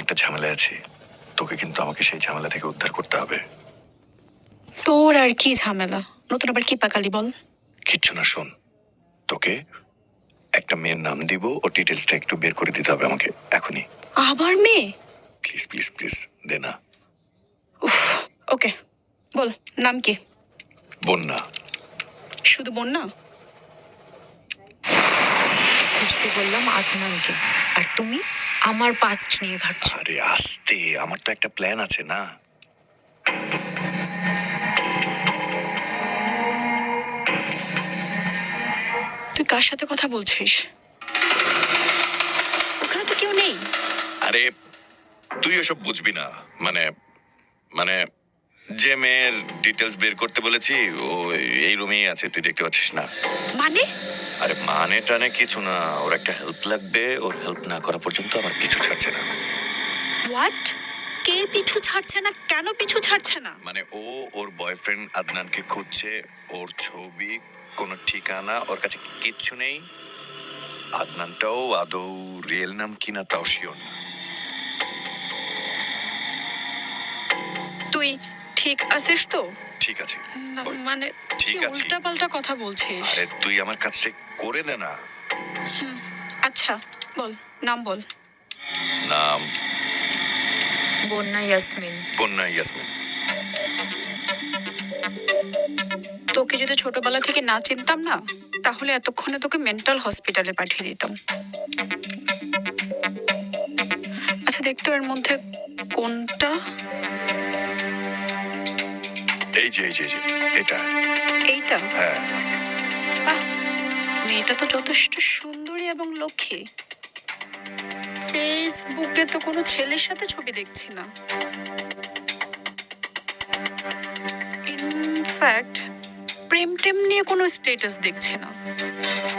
একটা ঝামেলায় আছি, তোকে কিন্তু আমাকে সেই ঝামেলা থেকে উদ্ধার করতে হবে। তোর আর কি ঝামেলা? নতুন আবার কি পাকালি বল। কিচ্ছু না, শোন, তোকে একটা মেয়ের নাম দিব, ও ডিটেলসটা একটু বের করে দিতে হবে আমাকে এখনই। আবার মেয়ে? প্লিজ প্লিজ প্লিজ দে না। উফ, ওকে বল, নাম কি? বন্যা। শুধু বন্যা? খুঁজতে বললাম আদনানকে, আর তুমি আমার পাস্ট নিয়ে ঘাটছো। আরে আস্তে, আমার তো একটা প্ল্যান আছে না। তুই কার সাথে কথা বলছিস? ওখানে তো কেউ নেই। আরে তুই ওসব বুঝবি না, মানে মানে যে মেয়ের ডিটেলস বের করতে বলেছি ও এই রুমেই আছে, তুই দেখতে পাচ্ছিস না? মানে? আরে মানে টানে কিছু না, ওর একটা হেল্প লাগবে, ওর হেল্প না করা পর্যন্ত আমার পিছু ছাড়ছে না। হোয়াট? কে পিছু ছাড়ছে না? কেন পিছু ছাড়ছে না? মানে ও ওর বয়ফ্রেন্ড আদনানকে খুঁজছে, ওর ছবি, কোনো ঠিকানা ওর কাছে কিচ্ছু নেই। আদনানটাও আদৌ রিয়েল নাম কিনা তাও শিওর না। তুই ঠিক আছিস তো? ঠিক আছে, না, ওই, মানে ঠিক কি আছে। উল্টা পাল্টা কথা বলছিস? আরে তুই আমার কাজটা করে দে না। হুম, আচ্ছা বল, নাম বল। নাম বন্যা ইয়াসমিন। বন্যা ইয়াসমিন। তোকে যদি ছোটবেলা থেকে না চিনতাম না, তাহলে এতক্ষণে তোকে মেন্টাল হসপিটালে পাঠিয়ে দিতাম। আচ্ছা দেখতো এর মধ্যে কোনটা? এই যে এই যে এই যে, এটা। এইটা? হ্যাঁ। বাহ, মেয়েটা তো যথেষ্ট সুন্দরী এবং লক্ষ্মী। ফেসবুকে তো কোনো ছেলের সাথে ছবি দেখছি না। ইনফ্যাক্ট প্রেম টেম নিয়ে কোনো স্ট্যাটাস দেখছি না।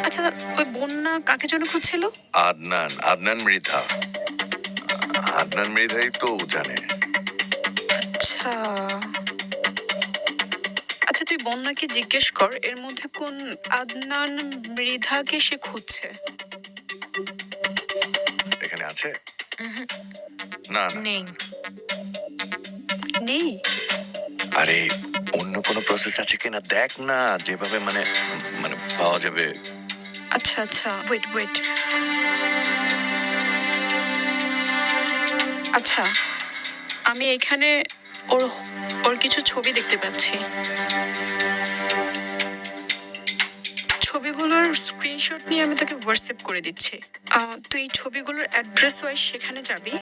আচ্ছা, ওই বন্যা কাকে জন্য খুঁজছিল? আদনান, আদনান মৃধা। আদনান মৃধাই তো জানে। আচ্ছা আচ্ছা, তুই বন্যাকে জিজ্ঞেস কর এর মধ্যে কোন আদনান মৃধাকে সে খুঁজছে। এখানে আছে? উহুম, না না। নেই। নেই? আরে অন্য কোনো প্রসেস আছে কিনা দেখ না, যেভাবে মানে মানে পাওয়া যাবে। আচ্ছা আচ্ছা, ওয়েট ওয়েট। আচ্ছা, আমি এখানে ওর ওর কিছু ছবি দেখতে পাচ্ছি। ছবিগুলোর স্ক্রিনশট নিয়ে আমি তোকে হোয়াটসঅ্যাপ করে দিচ্ছি। তুই এই ছবিগুলোর অ্যাড্রেস ওয়াইজ সেখানে যাবি।